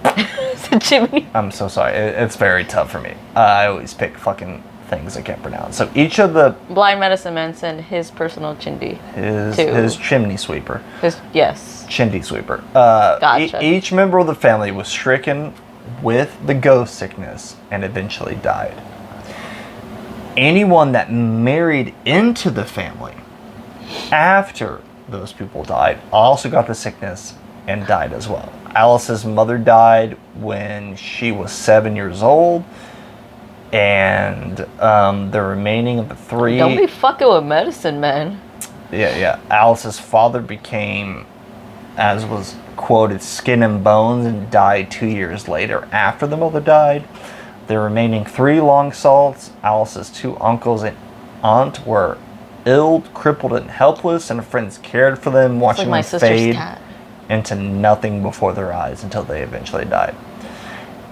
It's a chimney. I'm so sorry. It's very tough for me. I always pick fucking things I can't pronounce. So each of the blind medicine man sent his personal Chindi. His chimney sweeper. Yes. Chindi sweeper. Gotcha. Each member of the family was stricken with the ghost sickness and eventually died. Anyone that married into the family after those people died also got the sickness and died as well. Alice's mother died when she was 7 years old, and the remaining of the three... Don't be fucking with medicine, man. Yeah. Alice's father became, as was quoted, skin and bones, and died 2 years later after the mother died. The remaining three Long Salts, Alice's two uncles and aunt, were ill, crippled, and helpless, and friends cared for them, watching them fade into nothing before their eyes until they eventually died.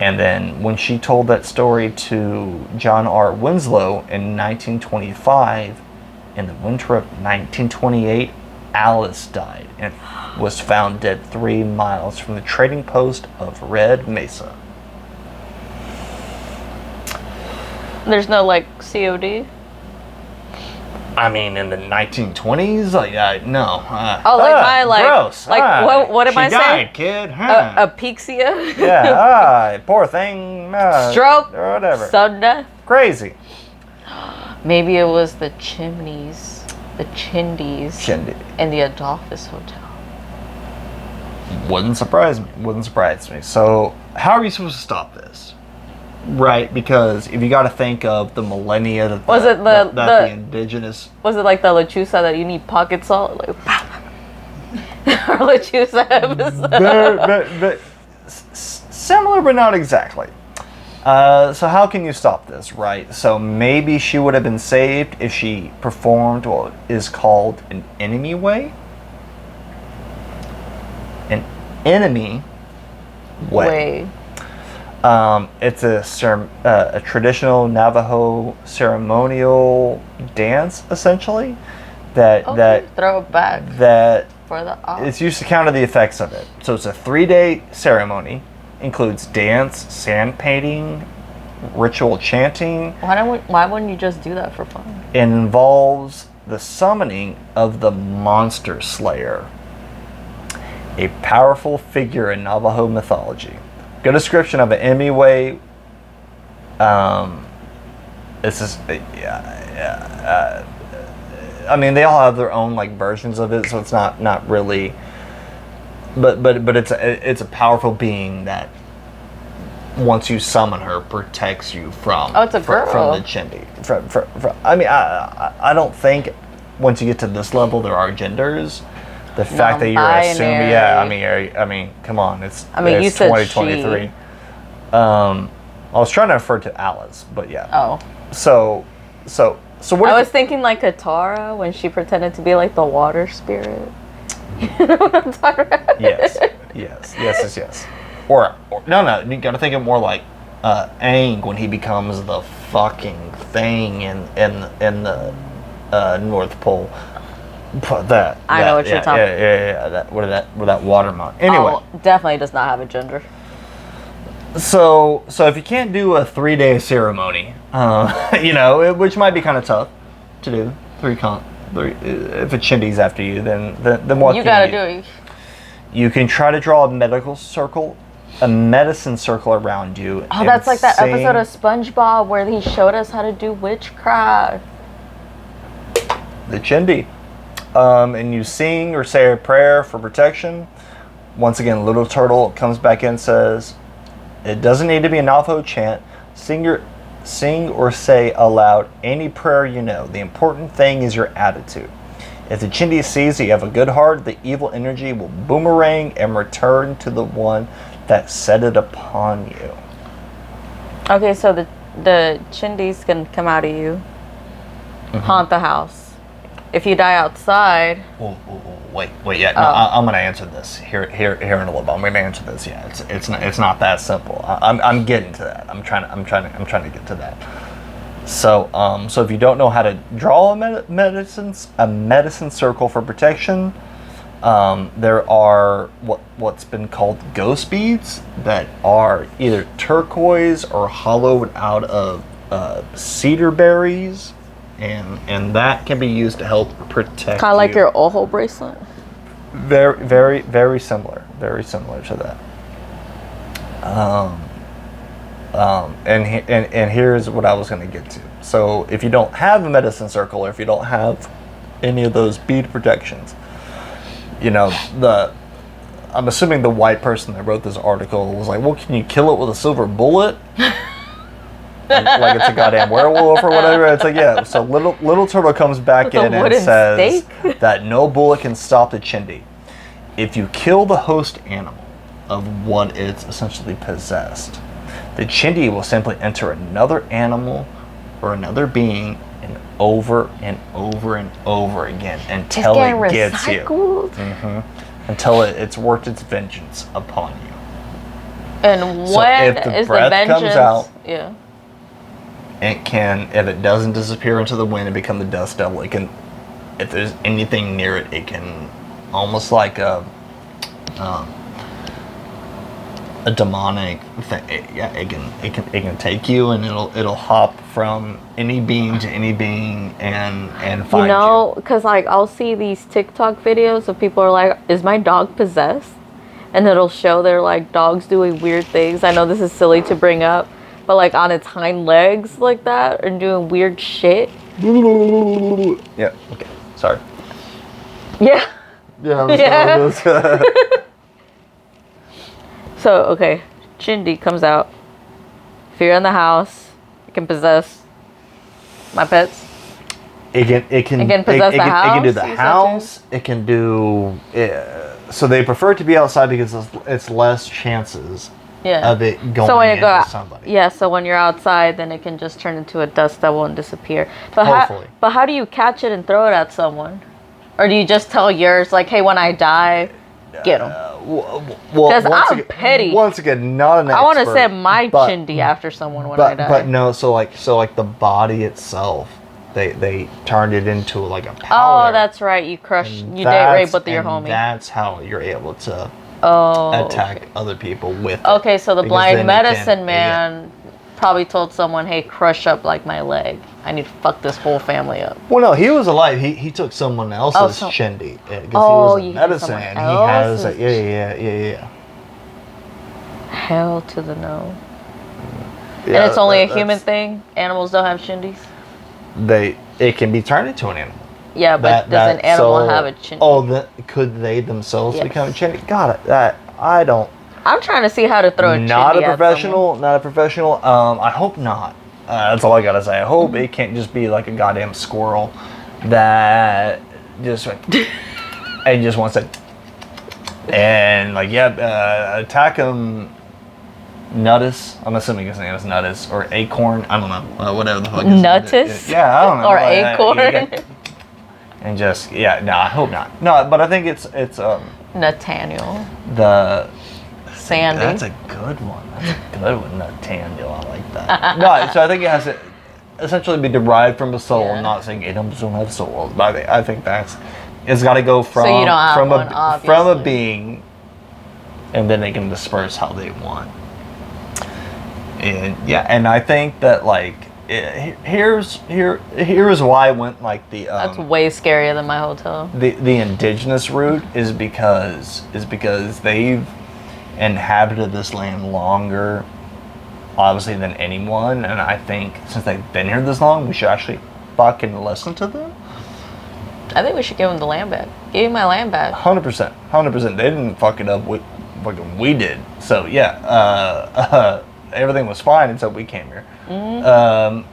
And then when she told that story to John R. Winslow in 1925, in the winter of 1928, Alice died and was found dead 3 miles from the trading post of Red Mesa. There's no, like, COD? I mean, in the 1920s, no. Gross. Like, what am I saying? She died, kid. Huh. Apexia? Yeah, poor thing. Stroke? Or whatever. Sudden death? Crazy. Maybe it was the chimneys, the Chindis, Chindi. in the Adolphus Hotel. Wouldn't surprise me. So, how are you supposed to stop this? Right, because if you got to think of the millennia that the indigenous... Was it like the Lechusa that you need pocket salt? Like, or Lechusa episode? Similar, but not exactly. So how can you stop this, right? So maybe she would have been saved if she performed what is called an enemy way. An enemy way. It's a traditional Navajo ceremonial dance, essentially. That throw it back. That for the it's used to counter the effects of it. So it's a 3-day ceremony. Includes dance, sand painting, ritual chanting. Why wouldn't you just do that for fun? And involves the summoning of the Monster Slayer, a powerful figure in Navajo mythology. Good description of an enemy way. It's just, I mean, they all have their own like versions of it, so it's not really. But it's a powerful being that once you summon her protects you from. Oh, it's a girl. From the Chindi. From I mean, I don't think once you get to this level there are genders. The fact that you're assuming, I mean, come on, it's you said 2023. I was trying to refer to Alice, but yeah. Oh. So what? I was thinking like Katara when she pretended to be like the water spirit. You know what I'm talking about? Yes. Or no, you got to think of more like Aang when he becomes the fucking thing in the North Pole. But I know what you're talking. Yeah. Where that water mountain. Anyway, definitely does not have a gender. So if you can't do a 3-day ceremony, which might be kind of tough to do, if a Chindi's after you, then what you can gotta do it. You can try to draw a medicine circle around you. Oh, that's like that episode of SpongeBob where he showed us how to do witchcraft. The Chindi. And you sing or say a prayer for protection. Once again, Little Turtle comes back in and says, it doesn't need to be a Navajo chant. Sing or say aloud any prayer you know. The important thing is your attitude. If the Chindi sees that you have a good heart, the evil energy will boomerang and return to the one that set it upon you. Okay, so the Chindis can come out of you, haunt the house. If you die outside... Wait, yeah, no, I'm going to answer this here in a little bit. I'm going to answer this. Yeah, it's not that simple. I'm getting to that. I'm trying to get to that. So if you don't know how to draw a medicine circle for protection, there are what's been called ghost beads that are either turquoise or hollowed out of cedar berries. And that can be used to help protect. Kind of like your Ojo bracelet. Very, very, very similar. Very similar to that. And here's what I was going to get to. So if you don't have a medicine circle, or if you don't have any of those bead protections, I'm assuming the white person that wrote this article was like, well, can you kill it with a silver bullet? like it's a goddamn werewolf or whatever. It's like, yeah. So little turtle comes back in and says that no bullet can stop the Chindi. If you kill the host animal of what it's essentially possessed, the Chindi will simply enter another animal or another being and over and over and over again until it gets you. Until it's worked its vengeance upon you. And when if the breath comes out, yeah. It can, if it doesn't disappear into the wind and become the dust devil, it can, if there's anything near it, it can, almost like a demonic thing. Yeah, it can take you, and it'll hop from any being to any being and find you. Because like I'll see these TikTok videos of people are like, "Is my dog possessed?" And it'll show their like dogs doing weird things. I know this is silly to bring up. But like on its hind legs like that and doing weird shit. Yeah, okay. Sorry. Yeah. Yeah. So, okay. Chindi comes out. If you're in the house, it can possess my pets. It can possess the house. It can do the house. It can do... so they prefer it to be outside because it's less chances of it going into somebody. Yeah, so when you're outside, then it can just turn into a dust devil and disappear. But hopefully. But how do you catch it and throw it at someone? Or do you just tell yours, like, hey, when I die, get them? Because I'm petty. Once again, not an expert. I want to set my Chindi after someone when I die. But no, so like the body itself, they turned it into like a powder. Oh, that's right. You date rape with your homie. That's how you're able to attack other people with it. Okay, so the blind medicine man probably told someone, hey, crush up like my leg. I need to fuck this whole family up. Well, no, he was alive. He took someone else's Chindi. Because he was a medicine man. He has a, yeah. Hell to the no. Yeah, and it's only a human thing? Animals don't have Chindis? It can be turned into an animal. Yeah, but does an animal have a Chindi? Oh, could they themselves become a Chindi? Got it. I don't. I'm trying to see how to throw a Chindi Not a professional. I hope not. That's all I gotta say. I hope it can't just be like a goddamn squirrel that just and just wants to and like attack him. Nuttis. I'm assuming his name is Nuttis or Acorn. I don't know. Whatever the fuck. Nuttis. Yeah, I don't know. Or Acorn. And just no, I hope not. No, but I think it's Nathaniel. The Sandy. That's a good one. That's a good one. No, Tandil, I like that. No, so I think it has to essentially be derived from a soul. Yeah. I'm not saying atoms don't have souls, but I think it's got to go from So you don't have from one, from a obviously. being, and then they can disperse how they want. And yeah, and I think that like here's why I went like the That's way scarier than my hotel. the indigenous route is because they've inhabited this land longer, obviously, than anyone, and I think since they've been here this long, we should actually fucking listen to them. I think we should give them the land back. Give me my land back. 100%. They didn't fuck it up. We did. So yeah, everything was fine until we came here.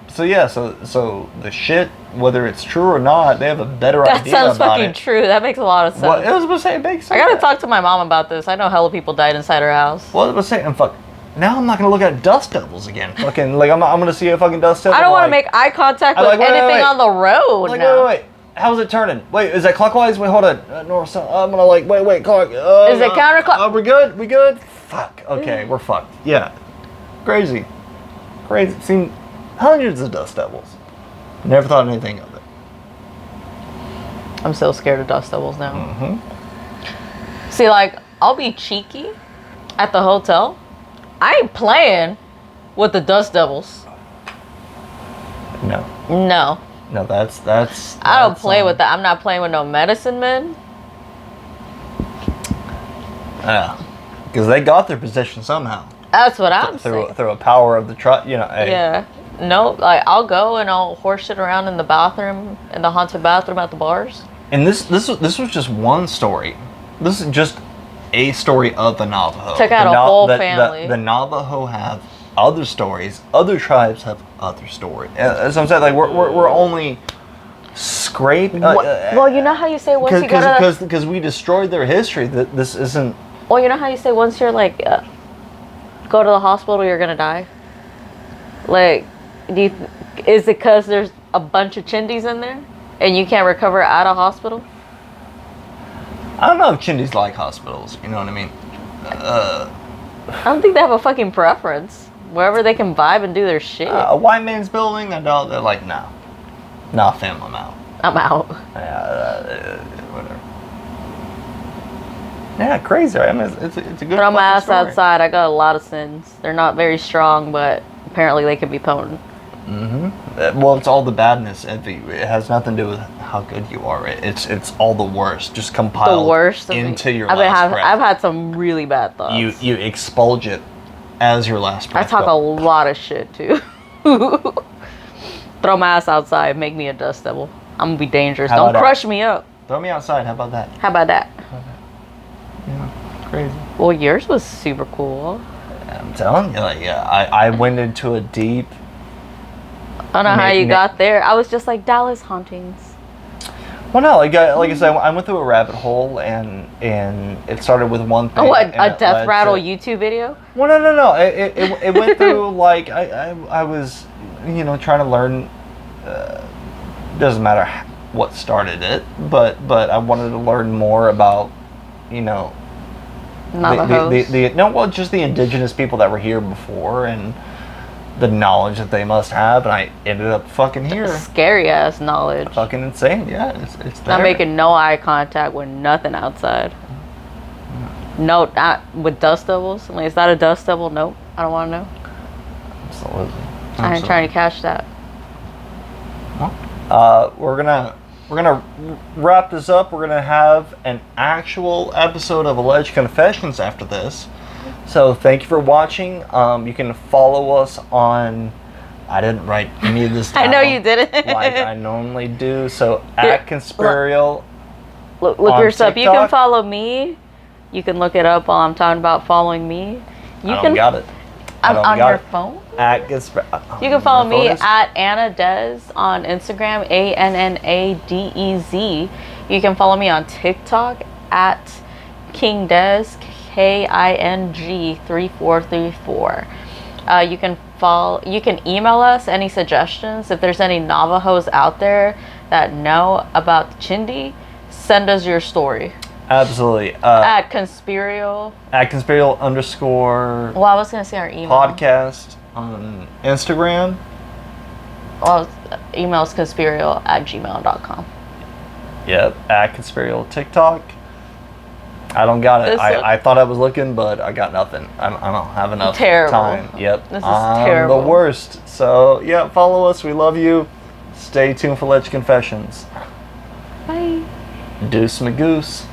So yeah, so the shit, whether it's true or not, they have a better That idea sounds about fucking it. true. That makes a lot of sense. Well, I was gonna say it makes sense. I gotta talk to my mom about this. I know hella people died inside her house. Well, I was saying, fuck. Now I'm not gonna look at dust devils again. Fucking like I'm gonna see a fucking dust devil. I don't want to like, make eye contact with I'm like, anything wait. on the road Like now. wait. How's it turning? Wait, is that clockwise? Wait, hold on. North, south. I'm gonna like wait. Clock. Is it counterclock? Oh, we good? We good? Fuck. Okay, we're fucked. Yeah. Crazy. Seen hundreds of dust devils. Never thought anything of it. I'm so scared of dust devils now. Mm-hmm. See, like, I'll be cheeky at the hotel. I ain't playing with the dust devils. No. No, that's I don't play with that. I'm not playing with no medicine men. because they got their position somehow. That's what I'm saying. Through a power of the trust, hey. Yeah. No, like I'll go and I'll horse shit around in the bathroom, in the haunted bathroom at the bars. And this was just one story. This is just a story of the Navajo. Took out a whole family. The Navajo have other stories. Other tribes have other stories. As I'm saying, like we're only scraping. Well, you know how you say once you go to because we destroyed their history. That this isn't. Well, you know how you say once you're like go to the hospital, you're gonna die. Like, is it because there's a bunch of Chindis in there and you can't recover at a hospital? I don't know if Chindis like hospitals. You know what I mean? I don't think they have a fucking preference. Wherever they can vibe and do their shit. A white man's building, I know they're like, no. Nah, fam, I'm out. I'm out. Whatever. Yeah, crazy, right? I mean, it's a good Throw my fucking ass story. outside. I got a lot of sins. They're not very strong, but apparently they can be potent. Mm-hmm. Well, it's all the badness. It has nothing to do with how good you are. It's all the worst, just compiled The worst of into your I've last breath. I've had some really bad thoughts. You expulge it as your last breath. I talk a lot of shit too. Throw my ass outside, make me a dust devil. I'm gonna be dangerous. How Don't about crush me up. Throw me outside. How about that? How about that? Yeah, crazy. Well, yours was super cool. I'm telling you, like, yeah, I went into a deep. I don't know how you got there. I was just like Dallas hauntings. Well, no, like I said, I went through a rabbit hole, and it started with one thing. What, and a it death led rattle to- YouTube video? Well, no. It went through like I was, trying to learn. Doesn't matter what started it, but I wanted to learn more about, Navajos. just the indigenous people that were here before and the knowledge that they must have, and I ended up fucking here. Scary ass knowledge. Fucking insane, yeah. It's there. Not making no eye contact with nothing outside. No, not with dust devils. I mean, is that a dust devil? Nope. I don't want to know. Absolutely. I ain't trying to catch that. We're gonna wrap this up. We're gonna have an actual episode of Alleged Confessions after this. So thank you for watching. You can follow us on. I didn't write any of this down. I know you didn't. Like I normally do. So at Conspirial. Look on yours up. You can TikTok. follow me. You can look it up while I'm talking about following me. You I can. don't got it. I'm on your phone. At Conspirial. You can follow me at Anna Dez on Instagram, ANNADEZ. You can follow me on TikTok at King Dez, KING3434. You can email us any suggestions. If there's any Navajos out there that know about Chindi, send us your story. Absolutely. At Conspirial. At Conspirial _ Well, I was going to say our email. podcast on Instagram. Well, email is conspirial@gmail.com. Yep, at Conspirial TikTok. I don't got it. I thought I was looking, but I got nothing. I don't have enough time. Yep. This is terrible. The worst. So, yeah, follow us. We love you. Stay tuned for Ledge Confessions. Bye. Deuce Magoose.